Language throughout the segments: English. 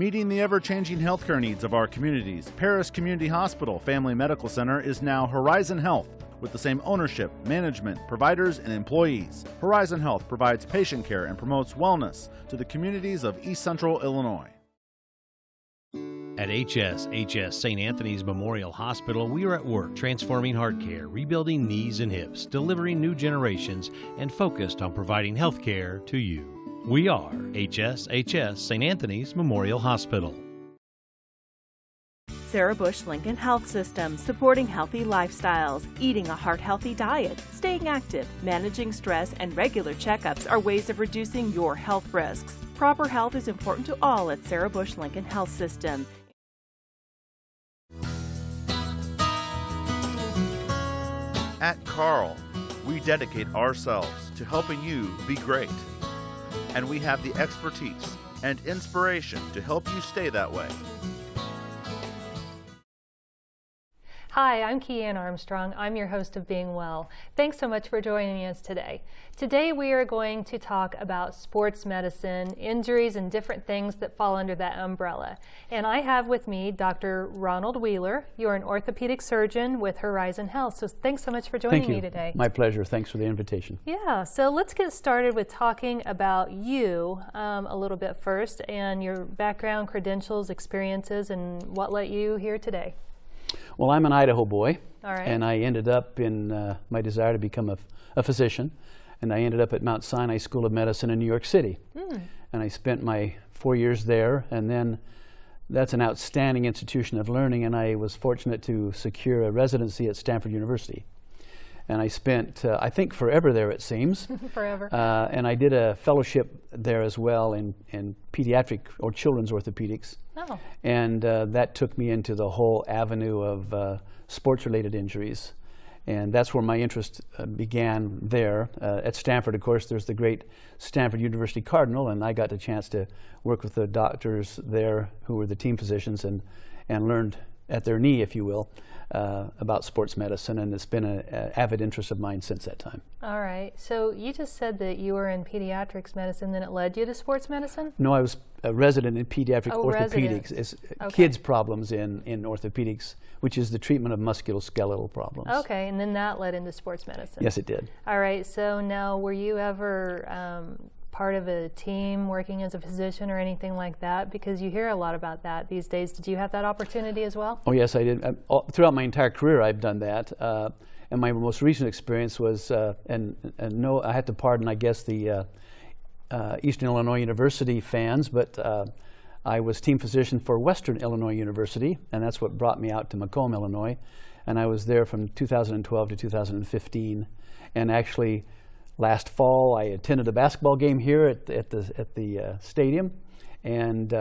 Meeting the ever-changing healthcare needs of our communities, Paris Community Hospital Family Medical Center is now Horizon Health, with the same ownership, management, providers, and employees. Horizon Health provides patient care and promotes wellness to the communities of East Central Illinois. At HS St. Anthony's Memorial Hospital, we are at work transforming heart care, rebuilding knees and hips, delivering new generations, and focused on providing health care to you. We are HS St. Anthony's Memorial Hospital. Sarah Bush Lincoln Health System, supporting healthy lifestyles, eating a heart-healthy diet, staying active, managing stress, and regular checkups are ways of reducing your health risks. Proper health is important to all at Sarah Bush Lincoln Health System. At Carl, we dedicate ourselves to helping you be great. And we have the expertise and inspiration to help you stay that way. Hi, I'm Keanne Armstrong. I'm your host of Being Well. Thanks so much for joining us today. Today we are going to talk about sports medicine, injuries, and different things that fall under that umbrella. And I have with me Dr. Ronald Wheeler. You're an orthopedic surgeon with Horizon Health. So thanks so much for joining me today. My pleasure. Thanks for the invitation. Yeah, so let's get started with talking about you a little bit first, and your background, credentials, experiences, and what led you here today. Well, I'm an Idaho boy, All right. and I ended up in my desire to become a physician, and I ended up at Mount Sinai School of Medicine in New York City. And I spent my 4 years there, and then that's an outstanding institution of learning, and I was fortunate to secure a residency at Stanford University. And I spent, I think, forever there, it seems. Forever. And I did a fellowship there as well in pediatric or children's orthopedics. Oh. And that took me into the whole avenue of sports-related injuries. And that's where my interest began there. At Stanford, of course, there's the great Stanford University Cardinal, and I got the chance to work with the doctors there who were the team physicians and learned at their knee, if you will, about sports medicine, and it's been an avid interest of mine since that time. All right. So you just said that you were in pediatrics medicine, then it led you to sports medicine? No, I was a resident in pediatric orthopedics. Resident. It's Okay. kids' problems in orthopedics, which is the treatment of musculoskeletal problems. Okay, and then that led into sports medicine. Yes, it did. All right. So now, were you ever part of a team working as a physician or anything like that? Because you hear a lot about that these days. Did you have that opportunity as well? Oh, yes, I did. Throughout my entire career, I've done that. And my most recent experience was, and no, I had to pardon, I guess, the Eastern Illinois University fans, but I was team physician for Western Illinois University, and that's what brought me out to Macomb, Illinois. And I was there from 2012 to 2015. And actually, last fall, I attended a basketball game here at the stadium, and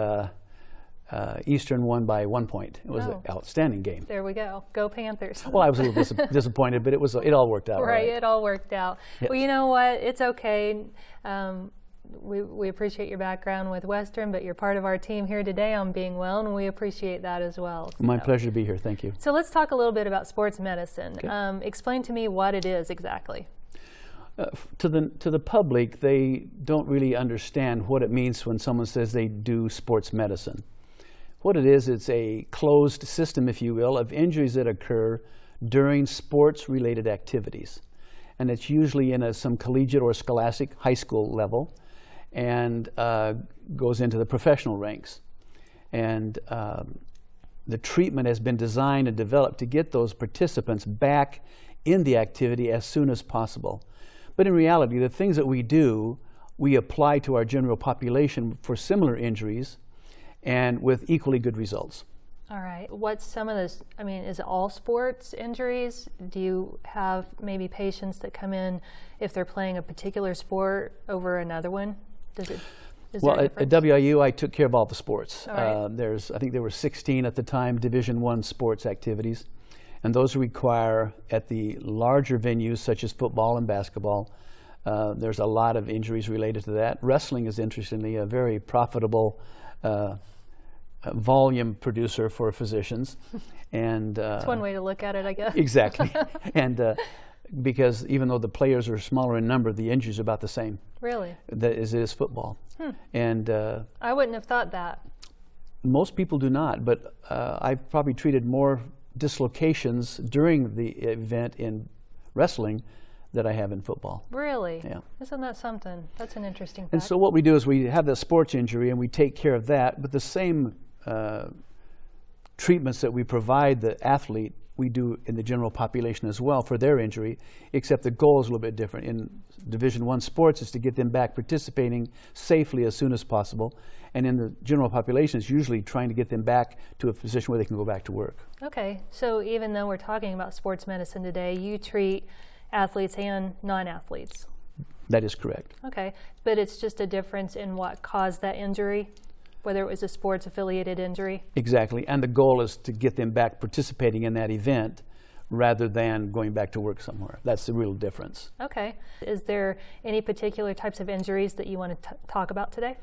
Eastern won by 1 point. It was an outstanding game. There we go. Go Panthers. Well, I was a little disappointed, but it all worked out. Right, it all worked out. Yes. Well, you know what? It's okay. We appreciate your background with Western, but you're part of our team here today on Being Well, and we appreciate that as well. My pleasure to be here. Thank you. So let's talk a little bit about sports medicine. Okay. Explain to me what it is exactly. To the public, they don't really understand what it means when someone says they do sports medicine. What it is, it's a closed system, if you will, of injuries that occur during sports-related activities. And it's usually in some collegiate or scholastic high school level, and goes into the professional ranks. And the treatment has been designed and developed to get those participants back in the activity as soon as possible. But in reality, the things that we do, we apply to our general population for similar injuries and with equally good results. All right. What's some of those? I mean, is it all sports injuries? Do you have maybe patients that come in if they're playing a particular sport over another one? Well, at WEIU, I took care of all the sports. All right. I think there were 16 at the time, Division I sports activities. And those require, at the larger venues such as football and basketball, there's a lot of injuries related to that. Wrestling is, interestingly, a very profitable volume producer for physicians. And that's one way to look at it, I guess. Exactly. And because even though the players are smaller in number, the injuries are about the same. Really? As it is football. And I wouldn't have thought that. Most people do not, but I've probably treated more dislocations during the event in wrestling that I have in football. Really? Yeah. Isn't that something? That's an interesting fact. And so what we do is we have the sports injury and we take care of that, but the same treatments that we provide the athlete, we do in the general population as well for their injury, except the goal is a little bit different. In Division I sports is to get them back participating safely as soon as possible, and in the general population is usually trying to get them back to a position where they can go back to work. Okay, so even though we're talking about sports medicine today, you treat athletes and non-athletes. That is correct. Okay, but it's just a difference in what caused that injury, whether it was a sports-affiliated injury? Exactly, and the goal is to get them back participating in that event rather than going back to work somewhere. That's the real difference. Okay. Is there any particular types of injuries that you want to talk about today?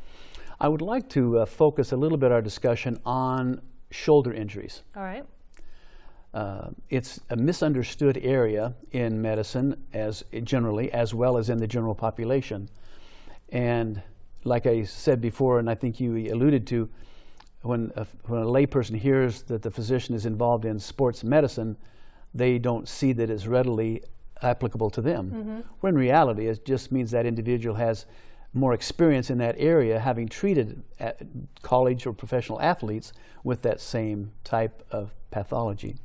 I would like to focus a little bit our discussion on shoulder injuries. All right. It's a misunderstood area in medicine generally, as well as in the general population. And like I said before, and I think you alluded to, when a layperson hears that the physician is involved in sports medicine, they don't see that it's readily applicable to them. Mm-hmm. When in reality, it just means that individual has more experience in that area, having treated college or professional athletes with that same type of pathology.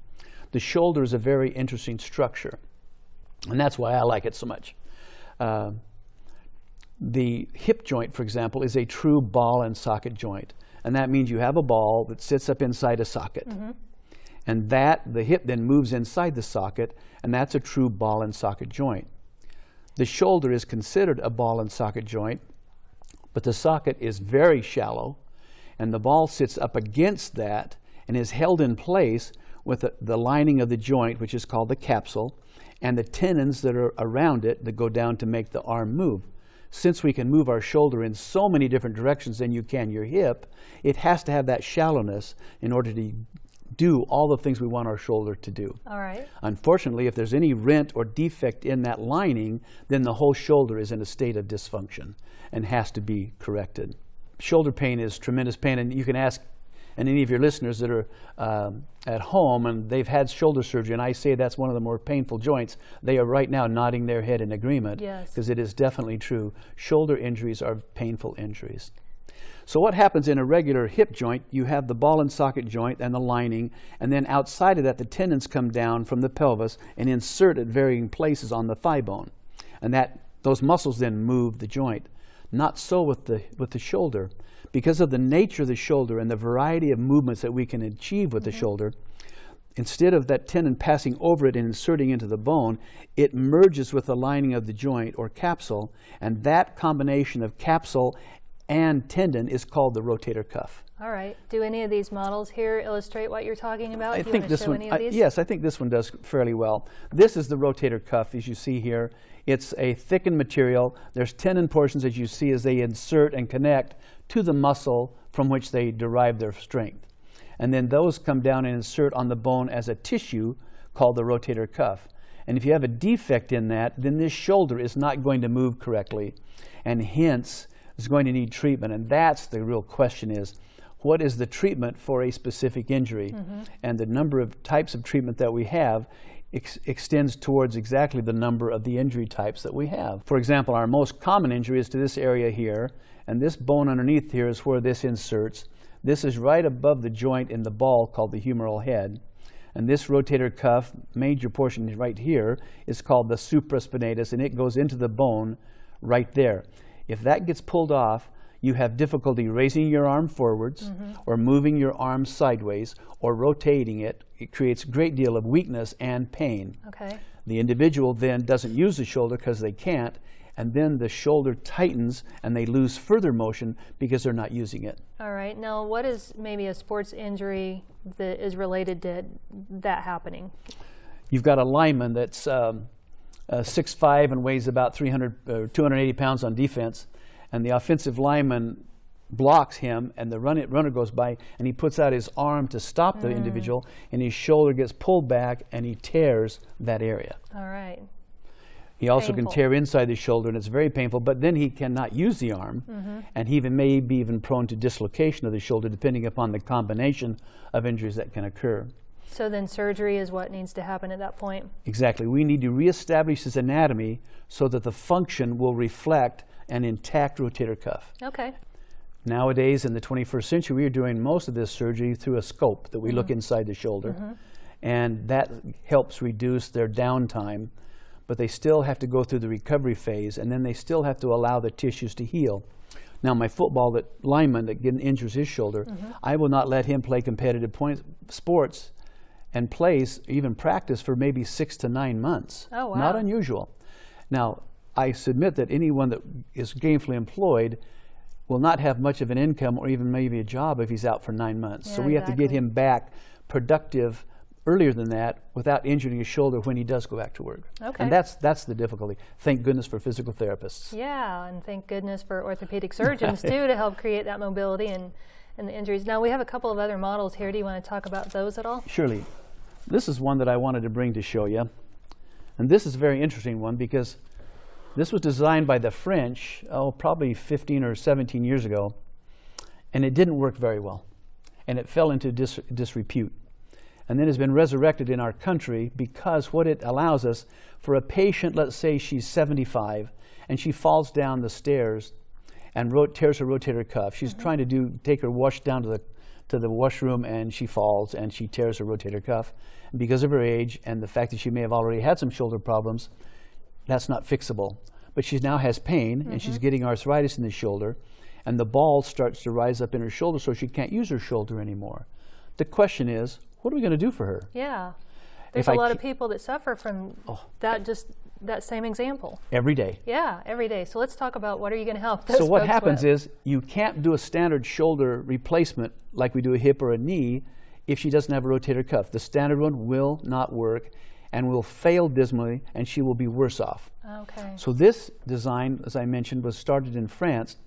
The shoulder is a very interesting structure, and that's why I like it so much. The hip joint, for example, is a true ball and socket joint, and that means you have a ball that sits up inside a socket. Mm-hmm. And the hip then moves inside the socket, and that's a true ball and socket joint. The shoulder is considered a ball and socket joint, but the socket is very shallow, and the ball sits up against that and is held in place with the lining of the joint, which is called the capsule, and the tendons that are around it that go down to make the arm move. Since we can move our shoulder in so many different directions than you can your hip, it has to have that shallowness in order to do all the things we want our shoulder to do. All right. Unfortunately, if there's any rent or defect in that lining, then the whole shoulder is in a state of dysfunction and has to be corrected. Shoulder pain is tremendous pain, and you can ask any of your listeners that are at home and they've had shoulder surgery, and I say that's one of the more painful joints, they are right now nodding their head in agreement, because it is definitely true. Shoulder injuries are painful injuries. So what happens in a regular hip joint, you have the ball and socket joint and the lining, and then outside of that the tendons come down from the pelvis and insert at varying places on the thigh bone. And those muscles then move the joint. Not so with the shoulder. Because of the nature of the shoulder and the variety of movements that we can achieve with the shoulder, instead of that tendon passing over it and inserting into the bone, it merges with the lining of the joint or capsule, and that combination of capsule and tendon is called the rotator cuff. All right. Do any of these models here illustrate what you're talking about? I think this one, yes, I think this one does fairly well. This is the rotator cuff, as you see here. It's a thickened material. There's tendon portions, as you see, as they insert and connect to the muscle from which they derive their strength. And then those come down and insert on the bone as a tissue called the rotator cuff. And if you have a defect in that, then this shoulder is not going to move correctly, and hence is going to need treatment. And that's the real question, is what is the treatment for a specific injury? Mm-hmm. And the number of types of treatment that we have extends towards exactly the number of the injury types that we have. For example, our most common injury is to this area here, and this bone underneath here is where this inserts. This is right above the joint in the ball called the humeral head. And this rotator cuff, major portion right here, is called the supraspinatus, and it goes into the bone right there. If that gets pulled off, you have difficulty raising your arm forwards, mm-hmm. or moving your arm sideways, or rotating it. It creates a great deal of weakness and pain. Okay. The individual then doesn't use the shoulder because they can't, and then the shoulder tightens and they lose further motion because they're not using it. All right. Now, what is maybe a sports injury that is related to that happening? You've got a lineman that's 6'5" and weighs about 280 pounds on defense, and the offensive lineman blocks him, and the runner goes by, and he puts out his arm to stop the individual, and his shoulder gets pulled back, and he tears that area. All right. He also painful. can tear inside the shoulder, and it's very painful, but then he cannot use the arm, and he may be even prone to dislocation of the shoulder, depending upon the combination of injuries that can occur. So then surgery is what needs to happen at that point. Exactly. We need to reestablish his anatomy so that the function will reflect an intact rotator cuff. Okay. Nowadays, in the 21st century, we are doing most of this surgery through a scope that we look inside the shoulder, and that helps reduce their downtime, but they still have to go through the recovery phase, and then they still have to allow the tissues to heal. Now, my football lineman that injures his shoulder, I will not let him play competitive sports and plays, even practice, for maybe 6 to 9 months. Oh, wow. Not unusual. Now, I submit that anyone that is gainfully employed will not have much of an income or even maybe a job if he's out for 9 months. Yeah, so we have to get exactly. him back productive earlier than that without injuring his shoulder when he does go back to work. Okay. And that's the difficulty. Thank goodness for physical therapists. Yeah, and thank goodness for orthopedic surgeons too to help create that mobility and the injuries. Now we have a couple of other models here. Do you want to talk about those at all? Surely. This is one that I wanted to bring to show you. And this is a very interesting one because this was designed by the French, probably 15 or 17 years ago, and it didn't work very well. And it fell into disrepute. And then has been resurrected in our country because what it allows us, for a patient, let's say she's 75, and she falls down the stairs and tears her rotator cuff. She's trying to take her wash down to the washroom, and she falls and she tears her rotator cuff. And because of her age and the fact that she may have already had some shoulder problems, that's not fixable. But she now has pain, and she's getting arthritis in the shoulder, and the ball starts to rise up in her shoulder, so she can't use her shoulder anymore. The question is, what are we going to do for her? Yeah. There's If a I lot of people that suffer from that same example. Every day. Yeah, every day. So let's talk about what are you going to help those So what folks happens with? is you can't do a standard shoulder replacement like we do a hip or a knee if she doesn't have a rotator cuff. The standard one will not work and will fail dismally, and she will be worse off. Okay. So this design, as I mentioned, was started in France.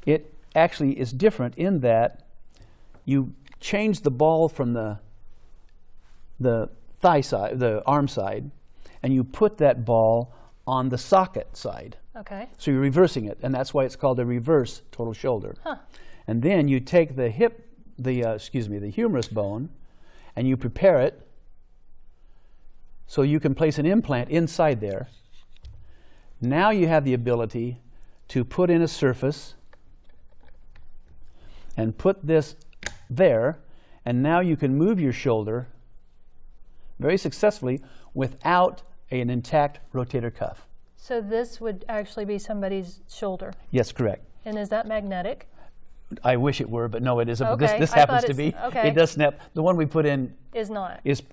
It actually is different in that you change the ball from the thigh side, the arm side, and you put that ball on the socket side. Okay. So you're reversing it, and that's why it's called a reverse total shoulder. Huh. And then you take the the humerus bone, and you prepare it so you can place an implant inside there. Now you have the ability to put in a surface and put this there, and now you can move your shoulder very successfully without an intact rotator cuff. So this would actually be somebody's shoulder. Yes, correct. And is that magnetic? I wish it were, but no, it isn't. Okay, This I happens thought to be. it's- okay. It does snap. The one we put in Is not. is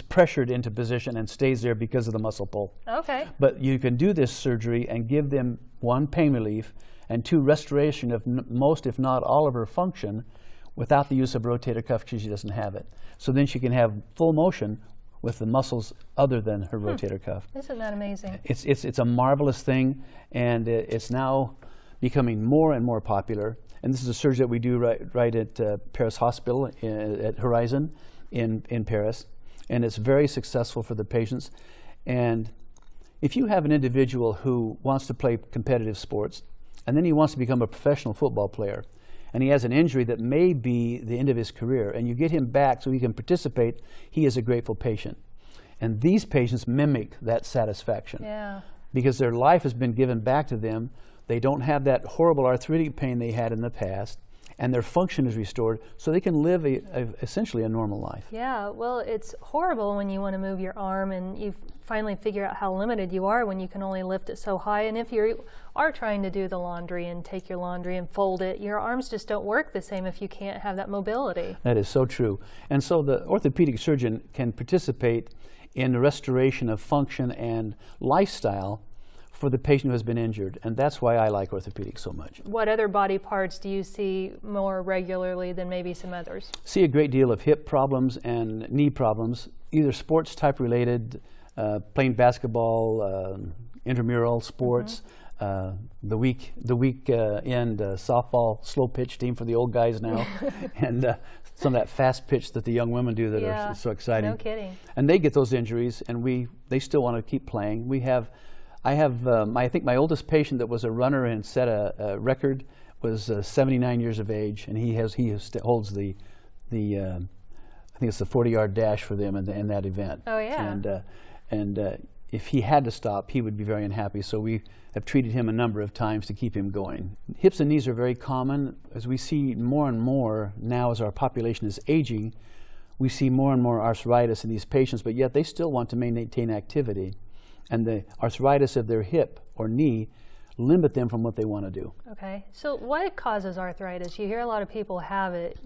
pressured into position and stays there because of the muscle pull. Okay. But you can do this surgery and give them, 1, pain relief, and 2, restoration of most, if not all, of her function without the use of rotator cuff because she doesn't have it. So then she can have full motion with the muscles other than her rotator cuff. Isn't that amazing? It's a marvelous thing, and it's now becoming more and more popular. And this is a surgery that we do right at Paris Hospital at Horizon in Paris, and it's very successful for the patients. And if you have an individual who wants to play competitive sports, and then he wants to become a professional football player, and he has an injury that may be the end of his career, and you get him back so he can participate, he is a grateful patient. And these patients mimic that satisfaction. Yeah. Because their life has been given back to them. They don't have that horrible arthritic pain they had in the past, and their function is restored, so they can live essentially a normal life. Yeah, well, it's horrible when you want to move your arm and you finally figure out how limited you are when you can only lift it so high. And if you are trying to do the laundry and take your laundry and fold it, your arms just don't work the same if you can't have that mobility. That is so true. And so the orthopedic surgeon can participate in the restoration of function and lifestyle for the patient who has been injured, and that's why I like orthopedics so much. What other body parts do you see more regularly than maybe some others? See a great deal of hip problems and knee problems, either sports type related, playing basketball, intramural sports, the weekend softball slow pitch team for the old guys now, and some of that fast pitch that the young women do that are so exciting. No kidding. And they get those injuries, and they still want to keep playing. We have I have, I think my oldest patient that was a runner and set a record was 79 years of age, and he holds the I think it's the 40-yard dash for them in that event. Oh yeah. And if he had to stop, he would be very unhappy. So we have treated him a number of times to keep him going. Hips and knees are very common. As we see more and more now as our population is aging, we see more and more arthritis in these patients, but yet they still want to maintain activity. And the arthritis of their hip or knee limit them from what they want to do. Okay, so what causes arthritis? You hear a lot of people have it.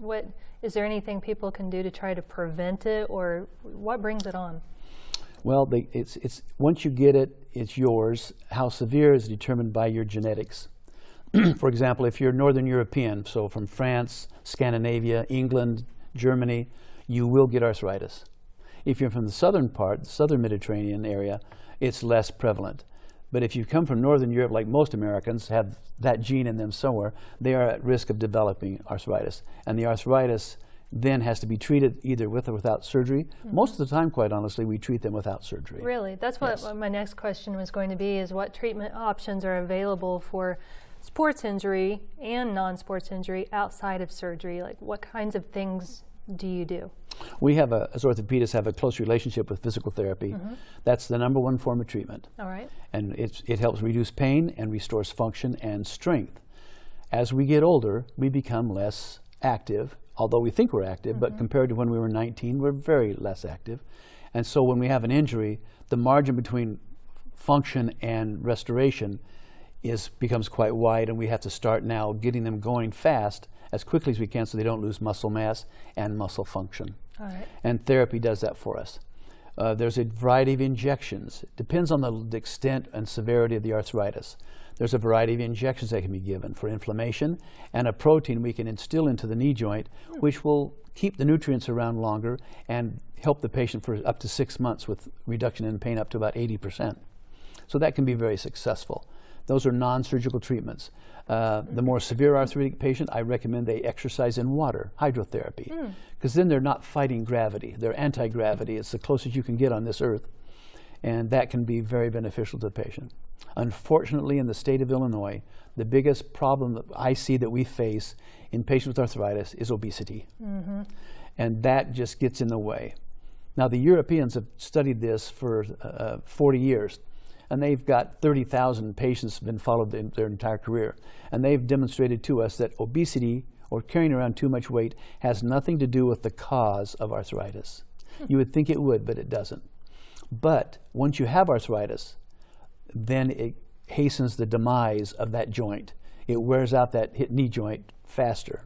Is there anything people can do to try to prevent it, or what brings it on? Well, it's once you get it, it's yours. How severe is determined by your genetics. For example, if you're Northern European, so from France, Scandinavia, England, Germany, you will get arthritis. If you're from the southern part, the southern Mediterranean area, it's less prevalent. But if you come from Northern Europe, like most Americans have that gene in them somewhere, they are at risk of developing arthritis. And the arthritis then has to be treated either with or without surgery. Mm-hmm. Most of the time, quite honestly, we treat them without surgery. Really? That's what my next question was going to be, is what treatment options are available for sports injury and non-sports injury outside of surgery? Like, what kinds of things do you do? We have, as orthopedists, have a close relationship with physical therapy. Mm-hmm. That's the #1 form of treatment. All right. And it helps reduce pain and restores function and strength. As we get older, we become less active, although we think we're active, mm-hmm. but compared to when we were 19, we're very less active. And so when we have an injury, the margin between function and restoration becomes quite wide, and we have to start now getting them going fast as quickly as we can so they don't lose muscle mass and muscle function. All right. And therapy does that for us. There's a variety of injections. It depends on the extent and severity of the arthritis. There's a variety of injections that can be given for inflammation, and a protein we can instill into the knee joint, which will keep the nutrients around longer and help the patient for up to 6 months with reduction in pain up to about 80%. So that can be very successful. Those are non-surgical treatments. The more severe arthritic patient, I recommend they exercise in water, hydrotherapy, because then they're not fighting gravity. They're anti-gravity. It's the closest you can get on this earth, and that can be very beneficial to the patient. Unfortunately, in the state of Illinois, the biggest problem that I see that we face in patients with arthritis is obesity, and that just gets in the way. Now, the Europeans have studied this for 40 years. And they've got 30,000 patients been followed their entire career. And they've demonstrated to us that obesity or carrying around too much weight has nothing to do with the cause of arthritis. You would think it would, but it doesn't. But once you have arthritis, then it hastens the demise of that joint. It wears out that knee joint faster.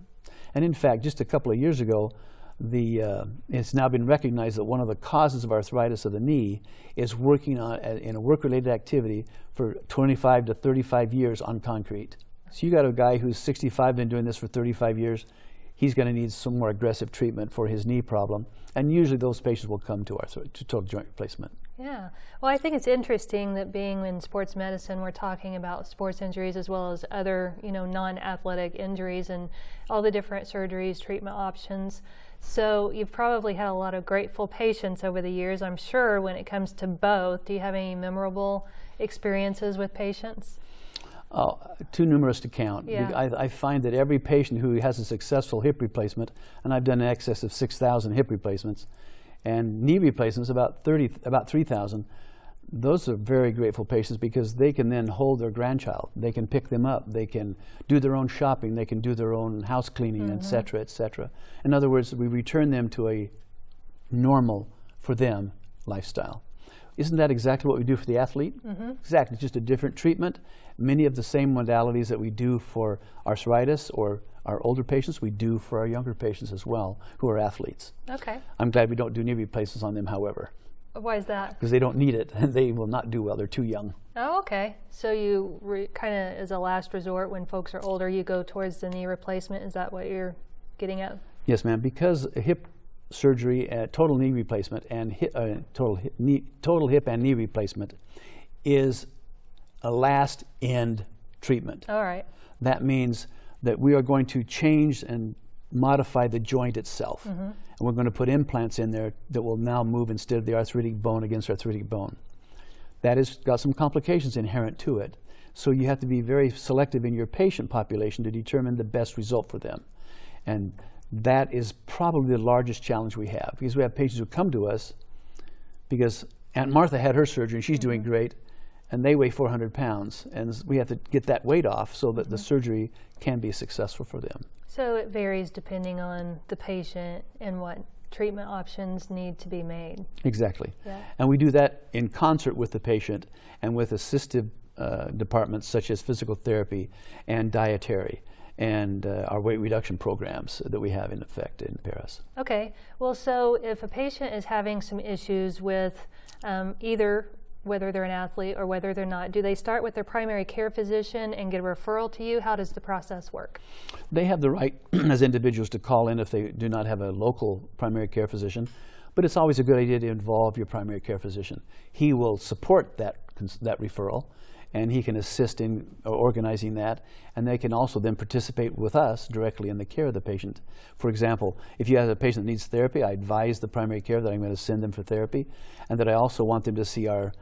And in fact, just a couple of years ago, it's now been recognized that one of the causes of arthritis of the knee is working in a work-related activity for 25 to 35 years on concrete. So you got a guy who's 65, been doing this for 35 years. He's going to need some more aggressive treatment for his knee problem, and usually those patients will come to total joint replacement. Yeah. Well, I think it's interesting that being in sports medicine, we're talking about sports injuries as well as other, non-athletic injuries and all the different surgeries, treatment options. So you've probably had a lot of grateful patients over the years, I'm sure, when it comes to both. Do you have any memorable experiences with patients? Too numerous to count. Yeah. I find that every patient who has a successful hip replacement, and I've done in excess of 6,000 hip replacements, and knee replacements about 3,000, those are very grateful patients because they can then hold their grandchild. They can pick them up. They can do their own shopping. They can do their own house cleaning, et cetera, et cetera. In other words, we return them to a normal, for them, lifestyle. Isn't that exactly what we do for the athlete? Exactly, just a different treatment. Many of the same modalities that we do for arthritis or our older patients, we do for our younger patients as well, who are athletes. Okay. I'm glad we don't do knee replacements on them, however. Why is that? Because they don't need it, and they will not do well. They're too young. Oh, okay. So you kind of, as a last resort, when folks are older, you go towards the knee replacement. Is that what you're getting at? Yes, ma'am. Because hip surgery, total knee replacement, and total hip and knee replacement is a last end treatment. All right. That means that we are going to change and modify the joint itself. And we're going to put implants in there that will now move instead of the arthritic bone against arthritic bone. that has got some complications inherent to it. So you have to be very selective in your patient population to determine the best result for them. And that is probably the largest challenge we have, because we have patients who come to us because Aunt Martha had her surgery and she's doing great, and they weigh 400 pounds, and we have to get that weight off so that the surgery can be successful for them. So it varies depending on the patient and what treatment options need to be made. Exactly. Yeah. And we do that in concert with the patient and with assistive departments such as physical therapy and dietary and our weight reduction programs that we have in effect in Paris. Okay. Well, so if a patient is having some issues with either whether they're an athlete or whether they're not, do they start with their primary care physician and get a referral to you? How does the process work? They have the right as individuals to call in if they do not have a local primary care physician, but it's always a good idea to involve your primary care physician. He will support that referral, and he can assist in organizing that, and they can also then participate with us directly in the care of the patient. For example, if you have a patient that needs therapy, I advise the primary care that I'm going to send them for therapy, and that I also want them to see our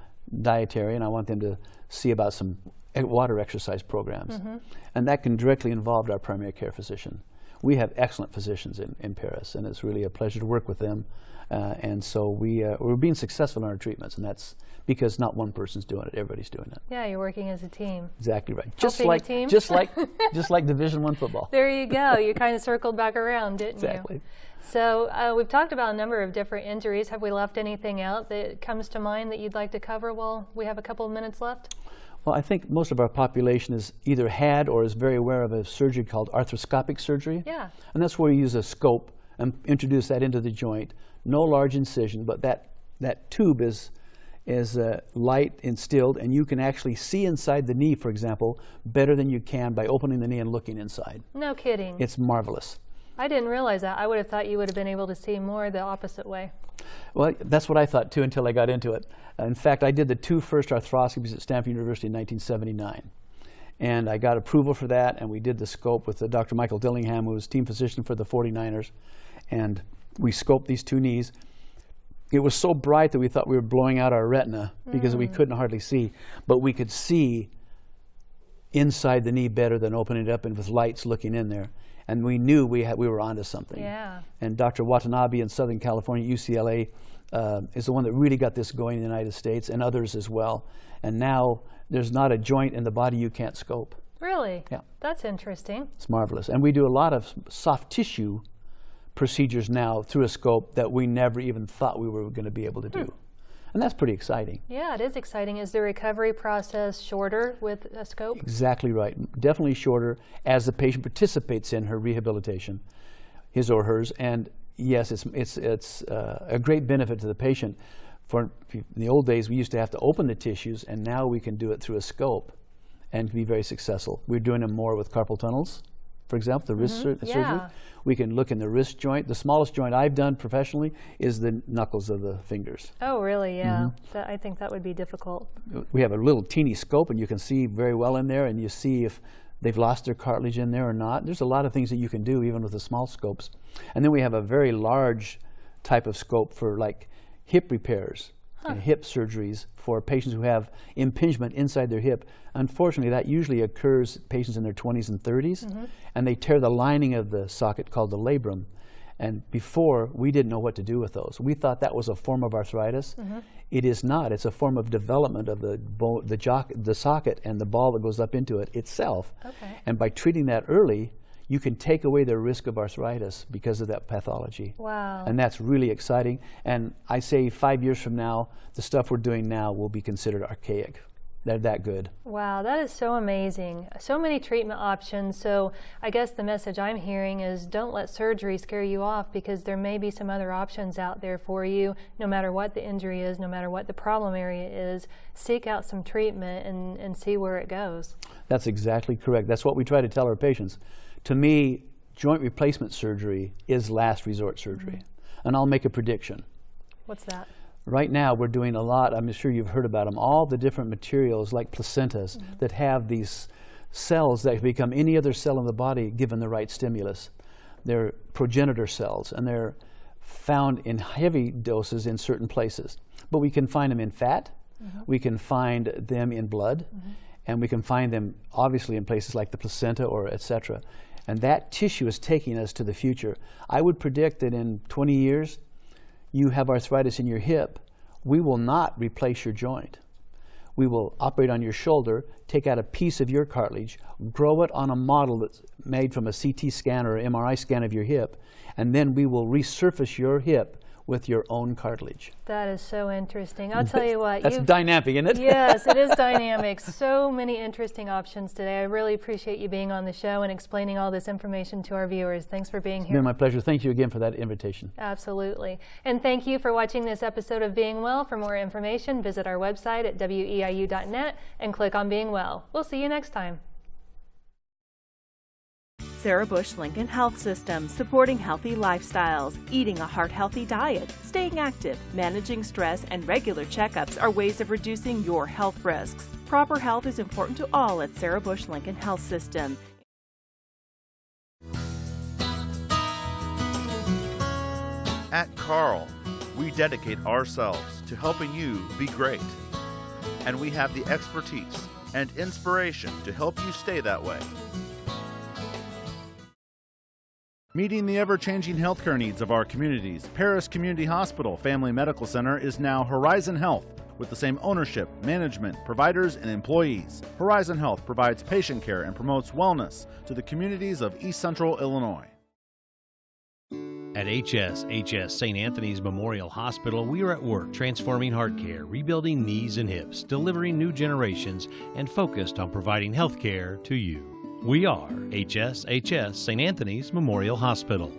dietarian. I want them to see about some water exercise programs, and that can directly involve our primary care physician. We have excellent physicians in Paris, and it's really a pleasure to work with them, and so we're being successful in our treatments, and that's because not one person's doing it, everybody's doing it. Yeah, you're working as a team. Exactly right. Just like Division I football. There you go. You kind of circled back around, didn't you? Exactly. So we've talked about a number of different injuries. Have we left anything out that comes to mind that you'd like to cover while we have a couple of minutes left? Well, I think most of our population is either had or is very aware of a surgery called arthroscopic surgery. Yeah. And that's where you use a scope and introduce that into the joint. No large incision, but that tube is light instilled, and you can actually see inside the knee, for example, better than you can by opening the knee and looking inside. No kidding. It's marvelous. I didn't realize that. I would have thought you would have been able to see more the opposite way. Well, that's what I thought too until I got into it. In fact, I did the 2 first arthroscopies at Stanford University in 1979. And I got approval for that, and we did the scope with Dr. Michael Dillingham, who was team physician for the 49ers. And we scoped these 2 knees. It was so bright that we thought we were blowing out our retina because we couldn't hardly see. But we could see inside the knee better than opening it up and with lights looking in there. And we knew we were onto something. Yeah. And Dr. Watanabe in Southern California, UCLA, is the one that really got this going in the United States, and others as well. And now there's not a joint in the body you can't scope. Really? Yeah. That's interesting. It's marvelous. And we do a lot of soft tissue procedures now through a scope that we never even thought we were going to be able to do. And that's pretty exciting. Yeah, it is exciting. Is the recovery process shorter with a scope? Exactly right. Definitely shorter as the patient participates in her rehabilitation, his or hers. And yes, it's a great benefit to the patient. In the old days, we used to have to open the tissues, and now we can do it through a scope and be very successful. We're doing them more with carpal tunnels, for example, the wrist surgery. We can look in the wrist joint. The smallest joint I've done professionally is the knuckles of the fingers. Oh, really? Yeah. I think that would be difficult. We have a little teeny scope, and you can see very well in there, and you see if they've lost their cartilage in there or not. There's a lot of things that you can do even with the small scopes. And then we have a very large type of scope for like hip repairs and hip surgeries for patients who have impingement inside their hip. Unfortunately, that usually occurs patients in their 20s and 30s, and they tear the lining of the socket called the labrum. And before, we didn't know what to do with those. We thought that was a form of arthritis. It is not. It's a form of development of the socket and the ball that goes up into it itself. Okay. And by treating that early, you can take away the risk of arthritis because of that pathology. Wow. And that's really exciting. And I say 5 years from now, the stuff we're doing now will be considered archaic. They're that good. Wow, that is so amazing. So many treatment options. So I guess the message I'm hearing is don't let surgery scare you off, because there may be some other options out there for you. No matter what the injury is, no matter what the problem area is, seek out some treatment and see where it goes. That's exactly correct. That's what we try to tell our patients. To me, joint replacement surgery is last resort surgery. And I'll make a prediction. What's that? Right now, we're doing a lot, I'm sure you've heard about them, all the different materials like placentas that have these cells that become any other cell in the body given the right stimulus. They're progenitor cells, and they're found in heavy doses in certain places. But we can find them in fat, We can find them in blood, and we can find them obviously in places like the placenta or etc. And that tissue is taking us to the future. I would predict that in 20 years, you have arthritis in your hip. We will not replace your joint. We will operate on your shoulder, take out a piece of your cartilage, grow it on a model that's made from a CT scan or MRI scan of your hip, and then we will resurface your hip with your own cartilage. That is so interesting. I'll tell you what. That's dynamic, isn't it? Yes, it is dynamic. So many interesting options today. I really appreciate you being on the show and explaining all this information to our viewers. Thanks for being here. It's been my pleasure. Thank you again for that invitation. Absolutely. And thank you for watching this episode of Being Well. For more information, visit our website at WEIU.net and click on Being Well. We'll see you next time. Sarah Bush Lincoln Health System, supporting healthy lifestyles, eating a heart-healthy diet, staying active, managing stress, and regular checkups are ways of reducing your health risks. Proper health is important to all at Sarah Bush Lincoln Health System. At Carl, we dedicate ourselves to helping you be great. And we have the expertise and inspiration to help you stay that way. Meeting the ever-changing healthcare needs of our communities, Paris Community Hospital Family Medical Center is now Horizon Health, with the same ownership, management, providers, and employees. Horizon Health provides patient care and promotes wellness to the communities of East Central Illinois. At HS St. Anthony's Memorial Hospital, we are at work transforming heart care, rebuilding knees and hips, delivering new generations, and focused on providing health care to you. We are HS St. Anthony's Memorial Hospital.